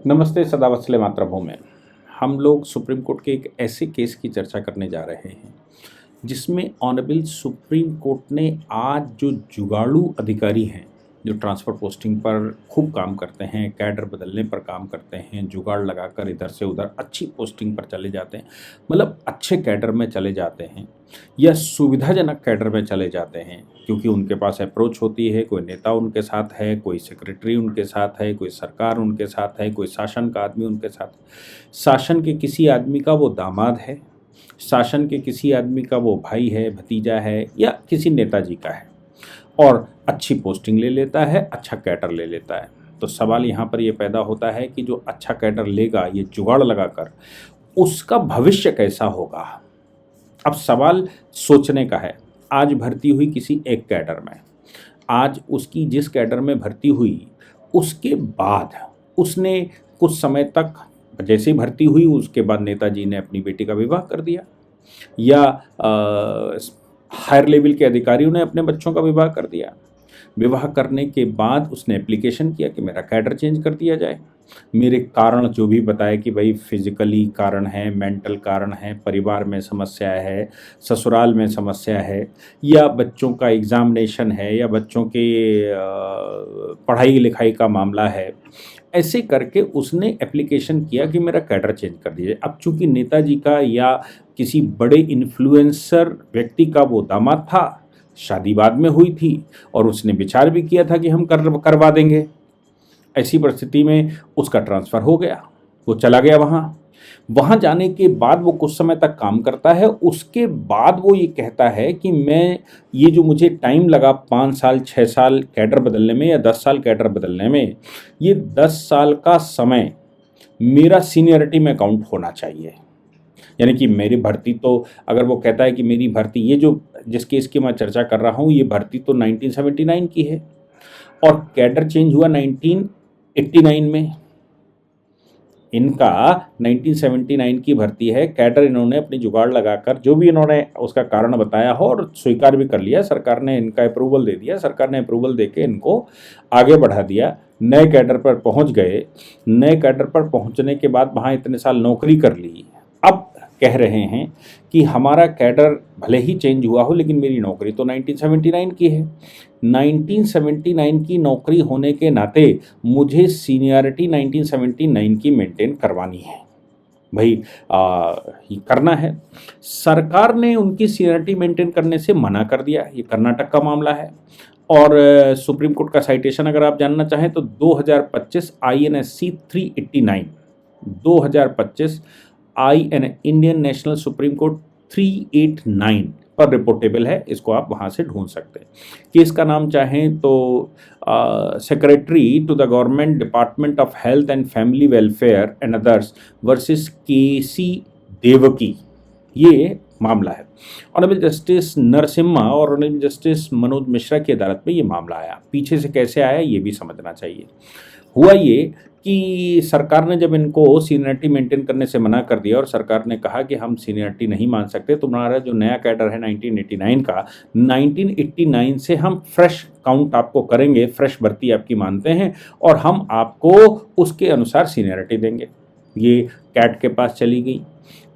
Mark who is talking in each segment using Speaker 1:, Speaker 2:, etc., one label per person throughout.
Speaker 1: नमस्ते सदावत्सले मातृभूमि में। हम लोग सुप्रीम कोर्ट के एक ऐसे केस की चर्चा करने जा रहे हैं जिसमें ऑनरेबल सुप्रीम कोर्ट ने आज जो जुगाड़ू अधिकारी हैं, जो ट्रांसफ़र पोस्टिंग पर खूब काम करते हैं, कैडर बदलने पर काम करते हैं, जुगाड़ लगाकर इधर से उधर अच्छी पोस्टिंग पर चले जाते हैं, मतलब अच्छे कैडर में चले जाते हैं या सुविधाजनक कैडर में चले जाते हैं, क्योंकि उनके पास अप्रोच होती है, कोई नेता उनके साथ है, कोई सेक्रेटरी उनके साथ है, कोई सरकार उनके साथ है, कोई शासन का आदमी उनके साथ है। शासन के किसी आदमी का वो दामाद है, शासन के किसी आदमी का वो भाई है, भतीजा है, या किसी नेताजी का है और अच्छी पोस्टिंग ले लेता है, अच्छा कैडर ले लेता है। तो सवाल यहाँ पर ये पैदा होता है कि जो अच्छा कैडर लेगा ये जुगाड़ लगाकर, उसका भविष्य कैसा होगा। अब सवाल सोचने का है। आज भर्ती हुई किसी एक कैडर में, आज उसकी जिस कैडर में भर्ती हुई उसके बाद उसने कुछ समय तक, जैसे ही भर्ती हुई उसके बाद नेताजी ने अपनी बेटी का विवाह कर दिया, या हायर लेवल के अधिकारियों ने अपने बच्चों का विवाह कर दिया। विवाह करने के बाद उसने एप्लीकेशन किया कि मेरा कैडर चेंज कर दिया जाए। मेरे कारण जो भी बताए कि भाई फिजिकली कारण है, मेंटल कारण है, परिवार में समस्या है, ससुराल में समस्या है, या बच्चों का एग्ज़ामिनेशन है, या बच्चों के पढ़ाई लिखाई का मामला है, ऐसे करके उसने एप्लीकेशन किया कि मेरा कैडर चेंज कर दीजिए। अब चूंकि नेताजी का या किसी बड़े इन्फ्लुएंसर व्यक्ति का वो दामाद था, शादी बाद में हुई थी और उसने विचार भी किया था कि हम करवा देंगे, ऐसी परिस्थिति में उसका ट्रांसफ़र हो गया, वो चला गया वहाँ जाने के बाद वो कुछ समय तक काम करता है। उसके बाद वो ये कहता है कि मैं ये जो मुझे टाइम लगा 5 साल 6 साल कैडर बदलने में या 10 साल कैडर बदलने में, ये 10 साल का समय मेरा सीनियरिटी में काउंट होना चाहिए। यानी कि मेरी भर्ती तो, अगर वो कहता है कि मेरी भर्ती, ये जो जिस केस की मैं चर्चा कर रहा हूँ, ये भर्ती तो 1979 की है और कैडर चेंज हुआ 1989 में। इनका 1979 की भर्ती है, कैडर इन्होंने अपनी जुगाड़ लगाकर जो भी इन्होंने उसका कारण बताया हो और स्वीकार भी कर लिया, सरकार ने इनका अप्रूवल दे दिया, सरकार ने अप्रूवल देके इनको आगे बढ़ा दिया, नए कैडर पर पहुंच गए। नए कैडर पर पहुंचने के बाद वहाँ इतने साल नौकरी कर ली। अब कह रहे हैं कि हमारा कैडर भले ही चेंज हुआ हो लेकिन मेरी नौकरी तो 1979 की है। 1979 की नौकरी होने के नाते मुझे सीनियरिटी 1979 की मेंटेन करवानी है, भाई ये करना है। सरकार ने उनकी सीनियरिटी मेंटेन करने से मना कर दिया। ये कर्नाटक का मामला है और सुप्रीम कोर्ट का साइटेशन अगर आप जानना चाहें तो 2025 INSC 389, 2025 Indian national supreme court 389 पर रिपोर्टेबल है, इसको आप वहाँ से ढूंढ सकते हैं। केस का नाम चाहें तो secretary to the government department of health and family welfare and others versus KC Devaki, ये मामला है। ऑनरेबल जस्टिस नरसिम्हा और ऑनरेबल जस्टिस मनोज मिश्रा की अदालत में ये मामला आया। पीछे से कैसे आया ये भी समझना चाहिए। हुआ ये कि सरकार ने जब इनको सीनियरिटी मेंटेन करने से मना कर दिया और सरकार ने कहा कि हम सीनियरिटी नहीं मान सकते, तुम्हारा जो नया कैडर है 1989 का, 1989 से हम फ्रेश काउंट आपको करेंगे, फ्रेश भर्ती आपकी मानते हैं और हम आपको उसके अनुसार सीनियरिटी देंगे। ये कैट के पास चली गई।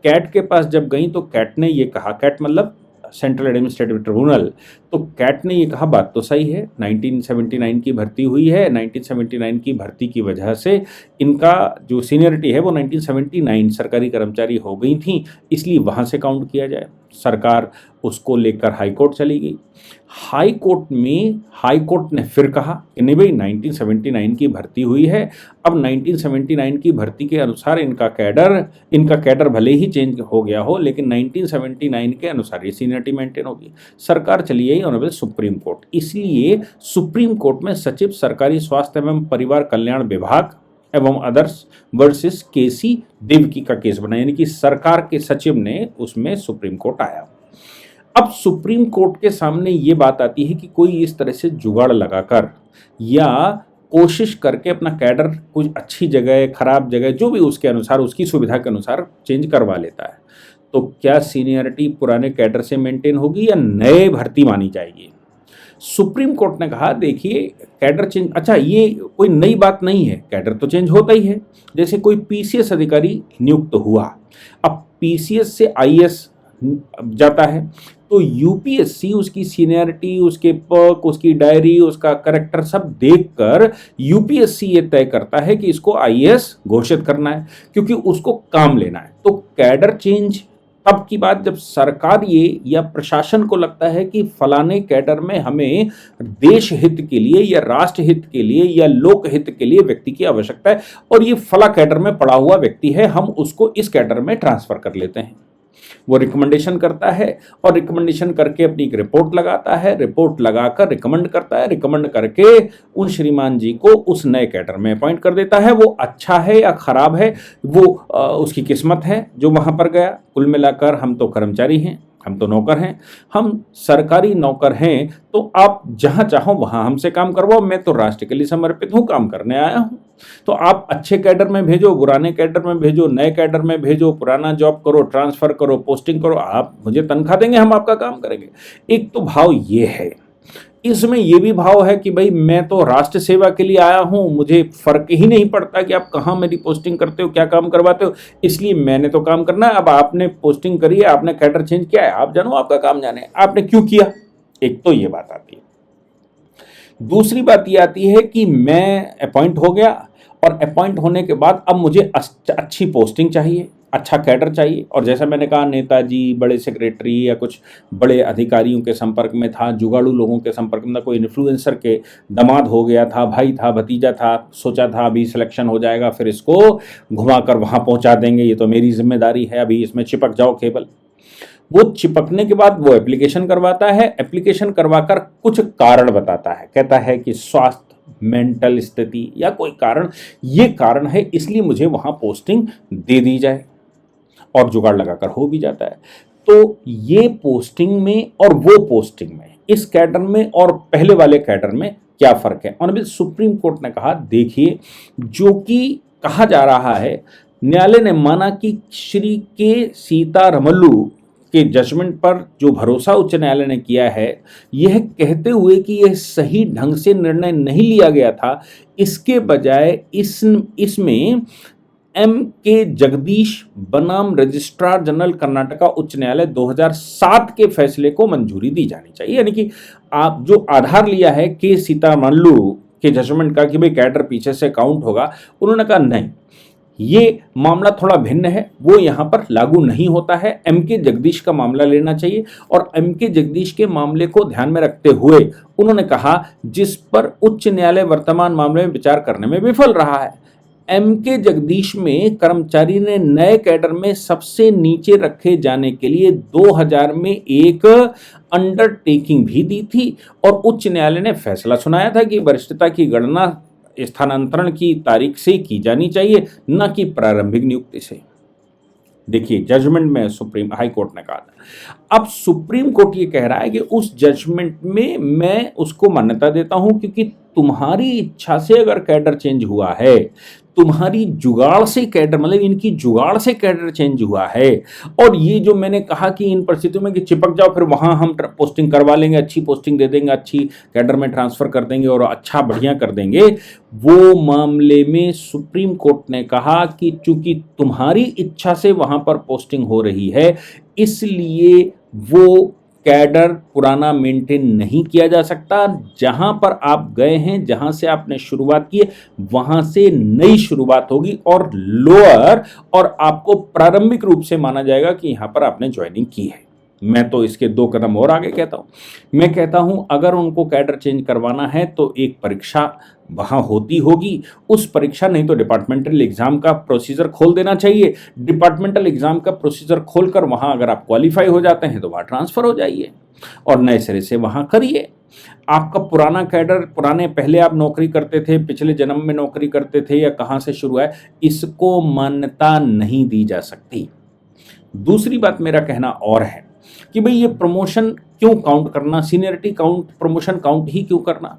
Speaker 1: कैट के पास जब गई तो कैट ने ये कहा, कैट मतलब सेंट्रल एडमिनिस्ट्रेटिव ट्रिब्यूनल, तो कैट ने ये कहा बात तो सही है, 1979 की भर्ती हुई है, 1979 की भर्ती की वजह से इनका जो सीनियरिटी है वो 1979 सरकारी कर्मचारी हो गई थी, इसलिए वहाँ से काउंट किया जाए। सरकार उसको लेकर हाई कोर्ट चली गई। हाई कोर्ट ने फिर कहा कि नहीं भाई 1979 की भर्ती हुई है, अब 1979 की भर्ती के अनुसार इनका कैडर भले ही चेंज हो गया हो लेकिन 1979 के अनुसार ये सीनियरिटी मेंटेन होगी। सरकार चली गई ऑनरेबल सुप्रीम कोर्ट। इसलिए सुप्रीम कोर्ट में सचिव सरकारी स्वास्थ्य एवं परिवार कल्याण विभाग एवं अदर्स वर्सेस KC देवकी का केस बना, यानी कि सरकार के सचिव ने उसमें सुप्रीम कोर्ट आया। अब सुप्रीम कोर्ट के सामने ये बात आती है कि कोई इस तरह से जुगाड़ लगाकर या कोशिश करके अपना कैडर कुछ अच्छी जगह, खराब जगह, जो भी उसके अनुसार, उसकी सुविधा के अनुसार चेंज करवा लेता है, तो क्या सीनियरिटी पुराने कैडर से मेंटेन होगी या नए भर्ती मानी जाएगी। सुप्रीम कोर्ट ने कहा देखिए कैडर चेंज, अच्छा ये कोई नई बात नहीं है, कैडर तो चेंज होता ही है। जैसे कोई पीसीएस अधिकारी नियुक्त हुआ, अब पीसीएस से आईएएस जाता है, तो यूपीएससी उसकी सीनियरिटी, उसके पर्क, उसकी डायरी, उसका करेक्टर सब देखकर यूपीएससी ये तय करता है कि इसको आईएएस घोषित करना है, क्योंकि उसको काम लेना है। तो कैडर चेंज तब की बात जब सरकार ये या प्रशासन को लगता है कि फलाने कैडर में हमें देश हित के लिए या राष्ट्र हित के लिए या लोक हित के लिए व्यक्ति की आवश्यकता है, और ये फला कैडर में पड़ा हुआ व्यक्ति है, हम उसको इस कैडर में ट्रांसफर कर लेते हैं। वो रिकमेंडेशन करता है और रिकमेंडेशन करके अपनी एक रिपोर्ट लगाता है, रिपोर्ट लगाकर रिकमेंड करता है, रिकमेंड करके उन श्रीमान जी को उस नए कैडर में अपॉइंट कर देता है। वो अच्छा है या खराब है वो उसकी किस्मत है जो वहां पर गया। कुल मिलाकर हम तो कर्मचारी हैं, हम तो नौकर हैं, हम सरकारी नौकर हैं, तो आप जहां चाहो वहां हमसे काम करवाओ। मैं तो राष्ट्र के लिए समर्पित हूं, काम करने आया हूं। तो आप अच्छे कैडर में भेजो, पुराने कैडर में भेजो, नए कैडर में भेजो, पुराना जॉब करो, ट्रांसफर करो, पोस्टिंग करो, आप मुझे तनख्वाह देंगे, हम आपका काम करेंगे। एक तो भाव ये है। इसमें यह भी भाव है कि भाई मैं तो राष्ट्र सेवा के लिए आया हूं, मुझे फर्क ही नहीं पड़ता कि आप कहां मेरी पोस्टिंग करते हो, क्या काम करवाते हो, इसलिए मैंने तो काम करना है। अब आपने पोस्टिंग करी है, आपने कैडर चेंज किया है, आप जानो आपका काम जाने, आपने क्यों किया। एक तो ये बात आती है। दूसरी बात ये आती है कि मैं अपॉइंट हो गया और अपॉइंट होने के बाद अब मुझे अच्छी पोस्टिंग चाहिए, अच्छा कैडर चाहिए। और जैसा मैंने कहा, नेताजी, बड़े सेक्रेटरी या कुछ बड़े अधिकारियों के संपर्क में था, जुगाड़ू लोगों के संपर्क में था, कोई इन्फ्लुएंसर के दामाद हो गया था, भाई था, भतीजा था, सोचा था अभी सिलेक्शन हो जाएगा, फिर इसको घुमाकर वहां पहुंचा देंगे, ये तो मेरी जिम्मेदारी है, अभी इसमें चिपक जाओ केवल। वो चिपकने के बाद वो एप्लीकेशन करवाता है, एप्लीकेशन करवाकर कुछ कारण बताता है, कहता है कि स्वास्थ्य, मेंटल स्थिति या कोई कारण, ये कारण है इसलिए मुझे वहां पोस्टिंग दे दी जाए, और जुगाड़ लगाकर हो भी जाता है। तो ये पोस्टिंग में और वो पोस्टिंग में, इस कैडर में और पहले वाले कैडर में क्या फर्क है। ऑनरेबल सुप्रीम कोर्ट ने कहा देखिए, जो कि कहा जा रहा है, न्यायालय ने माना कि श्री के सीतारमल्लू के जजमेंट पर जो भरोसा उच्च न्यायालय ने किया है, यह कहते हुए कि यह सही ढंग से निर्णय नहीं लिया गया था, इसके बजाय इसमें M.K. जगदीश बनाम रजिस्ट्रार जनरल कर्नाटका उच्च न्यायालय 2007 के फैसले को मंजूरी दी जानी चाहिए। यानी कि आप जो आधार लिया है के सीतारमल्लू के जजमेंट का कि भाई कैडर पीछे से काउंट होगा, उन्होंने कहा नहीं, ये मामला थोड़ा भिन्न है, वो यहाँ पर लागू नहीं होता है। M.K. जगदीश का मामला लेना चाहिए, और M.K. जगदीश के मामले को ध्यान में रखते हुए उन्होंने कहा जिस पर उच्च न्यायालय वर्तमान मामले में विचार करने में विफल रहा है। M.K. जगदीश में कर्मचारी ने नए कैडर में सबसे नीचे रखे जाने के लिए 2000 में एक अंडरटेकिंग भी दी थी, और उच्च न्यायालय ने फैसला सुनाया था कि वरिष्ठता की गणना स्थानांतरण की तारीख से की जानी चाहिए, न कि प्रारंभिक नियुक्ति से। देखिए, जजमेंट में सुप्रीम हाई कोर्ट ने कहा था। अब सुप्रीम कोर्ट ये कह रहा है कि उस जजमेंट में मैं उसको मान्यता देता हूं, क्योंकि तुम्हारी इच्छा से अगर कैडर चेंज हुआ है, तुम्हारी जुगाड़ से कैडर, मतलब इनकी जुगाड़ से कैडर चेंज हुआ है, और ये जो मैंने कहा कि इन परिस्थितियों में कि चिपक जाओ, फिर वहां हम पोस्टिंग करवा लेंगे, अच्छी पोस्टिंग दे देंगे, अच्छी कैडर में ट्रांसफर कर देंगे और अच्छा बढ़िया कर देंगे, वो मामले में सुप्रीम कोर्ट ने कहा कि चूंकि तुम्हारी इच्छा से वहां पर पोस्टिंग हो रही है, इसलिए वो कैडर पुराना मेंटेन नहीं किया जा सकता। जहां पर आप गए हैं, जहां से आपने शुरुआत की है, वहां से नई शुरुआत होगी और लोअर, और आपको प्रारंभिक रूप से माना जाएगा कि यहां पर आपने ज्वाइनिंग की है। मैं तो इसके 2 कदम और आगे कहता हूं। मैं कहता हूं अगर उनको कैडर चेंज करवाना है तो एक परीक्षा वहां होती होगी, उस परीक्षा, नहीं तो डिपार्टमेंटल एग्जाम का प्रोसीजर खोल देना चाहिए। डिपार्टमेंटल एग्जाम का प्रोसीजर खोलकर वहां अगर आप क्वालिफाई हो जाते हैं तो वहां ट्रांसफर हो जाइए और नए सिरे से वहां करिए। आपका पुराना कैडर, पुराने पहले आप नौकरी करते थे, पिछले जन्म में नौकरी करते थे या कहां से शुरू है, इसको मान्यता नहीं दी जा सकती। दूसरी बात मेरा कहना और है कि भाई ये प्रमोशन क्यों काउंट करना, सीनियरिटी काउंट, प्रमोशन काउंट ही क्यों करना।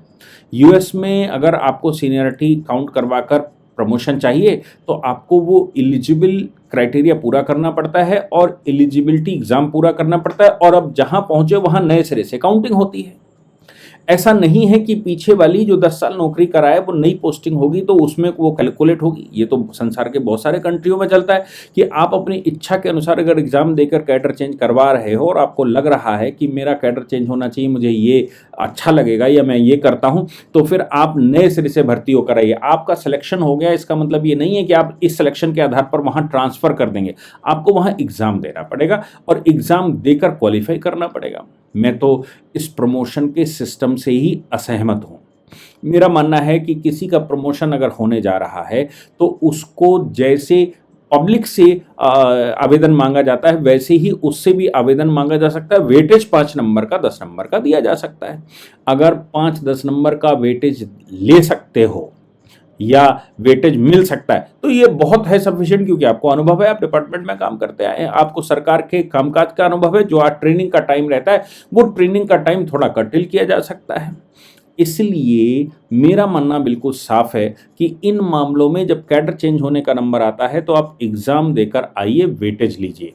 Speaker 1: यूएस में अगर आपको सीनियरिटी काउंट करवाकर प्रमोशन चाहिए तो आपको वो एलिजिबल क्राइटेरिया पूरा करना पड़ता है और एलिजिबिलिटी एग्जाम पूरा करना पड़ता है, और अब जहां पहुंचे वहां नए सिरे से काउंटिंग होती है। ऐसा नहीं है कि पीछे वाली जो 10 साल नौकरी कराए वो नई पोस्टिंग होगी तो उसमें वो कैलकुलेट होगी। ये तो संसार के बहुत सारे कंट्रियों में चलता है कि आप अपनी इच्छा के अनुसार अगर एग्जाम देकर कैडर चेंज करवा रहे हो और आपको लग रहा है कि मेरा कैडर चेंज होना चाहिए, मुझे ये अच्छा लगेगा या मैं ये करता हूं, तो फिर आप नए सिरे से भर्ती होकर आइए। आपका सिलेक्शन हो गया, इसका मतलब ये नहीं है कि आप इस सिलेक्शन के आधार पर वहां ट्रांसफर कर देंगे। आपको वहां एग्जाम देना पड़ेगा और एग्जाम देकर क्वालिफाई करना पड़ेगा। मैं तो इस प्रमोशन के सिस्टम से ही असहमत हूं। मेरा मानना है कि किसी का प्रमोशन अगर होने जा रहा है तो उसको जैसे पब्लिक से आवेदन मांगा जाता है वैसे ही उससे भी आवेदन मांगा जा सकता है। वेटेज 5 नंबर का 10 नंबर का दिया जा सकता है। अगर 5-10 नंबर का वेटेज ले सकते हो या वेटेज मिल सकता है तो ये बहुत है सफिशिएंट, क्योंकि आपको अनुभव है, आप डिपार्टमेंट में काम करते आए हैं, आपको सरकार के कामकाज का अनुभव है। जो आज ट्रेनिंग का टाइम रहता है वो ट्रेनिंग का टाइम थोड़ा कर्टेल किया जा सकता है। इसलिए मेरा मानना बिल्कुल साफ है कि इन मामलों में जब कैडर चेंज होने का नंबर आता है तो आप एग्जाम देकर आइए, वेटेज लीजिए।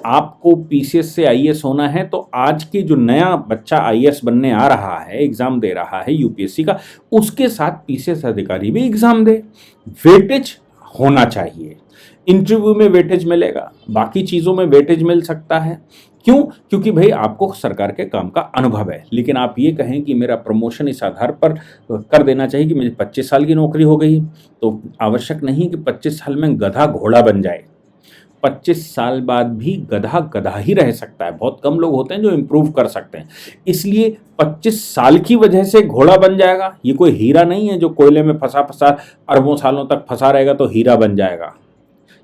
Speaker 1: आपको पीसीएस से आईएएस होना है तो आज के जो नया बच्चा आईएएस बनने आ रहा है, एग्जाम दे रहा है यूपीएससी का, उसके साथ पीसीएस अधिकारी भी एग्जाम दे। वेटेज होना चाहिए। इंटरव्यू में वेटेज मिलेगा, बाकी चीज़ों में वेटेज मिल सकता है। क्यों? क्योंकि भाई आपको सरकार के काम का अनुभव है। लेकिन आप ये कहें कि मेरा प्रमोशन इस आधार पर कर देना चाहिए कि मुझे 25 साल की नौकरी हो गई, तो आवश्यक नहीं कि 25 साल में गधा घोड़ा बन जाए। 25 साल बाद भी गधा गधा ही रह सकता है। बहुत कम लोग होते हैं जो इम्प्रूव कर सकते हैं। इसलिए 25 साल की वजह से घोड़ा बन जाएगा, ये कोई हीरा नहीं है जो कोयले में फंसा फंसा अरबों सालों तक फंसा रहेगा तो हीरा बन जाएगा।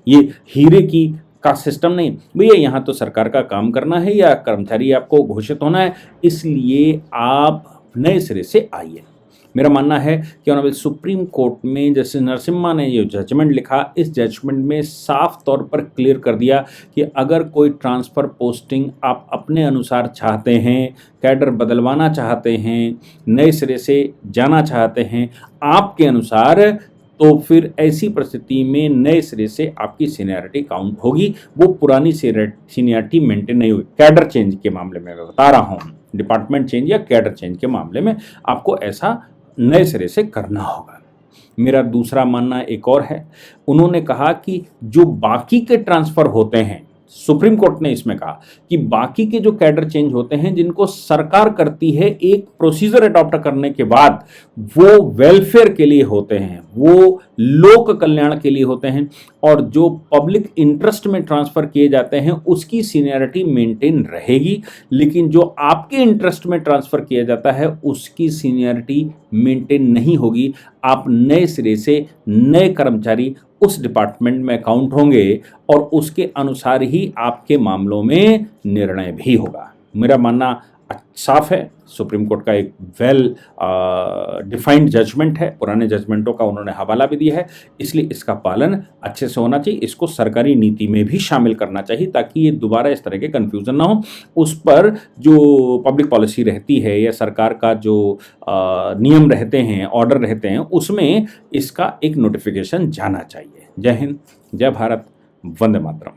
Speaker 1: ये हीरे की का सिस्टम नहीं भैया। यहाँ तो सरकार का काम करना है या कर्मचारी आपको घोषित होना है, इसलिए आप नए सिरे से आइए। मेरा मानना है कि ऑनरेबल सुप्रीम कोर्ट में जस्टिस नरसिम्हा ने ये जजमेंट लिखा, इस जजमेंट में साफ तौर पर क्लियर कर दिया कि अगर कोई ट्रांसफ़र पोस्टिंग आप अपने अनुसार चाहते हैं, कैडर बदलवाना चाहते हैं, नए सिरे से जाना चाहते हैं आपके अनुसार, तो फिर ऐसी परिस्थिति में नए सिरे से आपकी सीनियरिटी काउंट होगी। वो पुरानी सीनियरिटी मेंटेन नहीं हुई। कैडर चेंज के मामले में मैं बता रहा हूँ, डिपार्टमेंट चेंज या कैडर चेंज के मामले में आपको ऐसा नए सिरे से करना होगा। मेरा दूसरा मानना एक और है। उन्होंने कहा कि जो बाकी के ट्रांसफ़र होते हैं, सुप्रीम कोर्ट ने इसमें कहा कि बाकी के जो कैडर चेंज होते हैं जिनको सरकार करती है एक प्रोसीजर अडॉप्ट करने के बाद, वो वेलफेयर के लिए होते हैं, वो लोक कल्याण के लिए होते हैं, और जो पब्लिक इंटरेस्ट में ट्रांसफ़र किए जाते हैं उसकी सीनियरिटी मेंटेन रहेगी। लेकिन जो आपके इंटरेस्ट में ट्रांसफ़र किया जाता है उसकी सीनियरिटी मेंटेन नहीं होगी। आप नए सिरे से नए कर्मचारी उस डिपार्टमेंट में काउंट होंगे और उसके अनुसार ही आपके मामलों में निर्णय भी होगा। मेरा मानना साफ है। सुप्रीम कोर्ट का एक वेल डिफाइंड जजमेंट है, पुराने जजमेंटों का उन्होंने हवाला भी दिया है, इसलिए इसका पालन अच्छे से होना चाहिए। इसको सरकारी नीति में भी शामिल करना चाहिए ताकि ये दोबारा इस तरह के कन्फ्यूज़न ना हो। उस पर जो पब्लिक पॉलिसी रहती है या सरकार का जो नियम रहते हैं, ऑर्डर रहते हैं, उसमें इसका एक नोटिफिकेशन जाना चाहिए। जय हिंद, जय भारत, वंदे मातरम।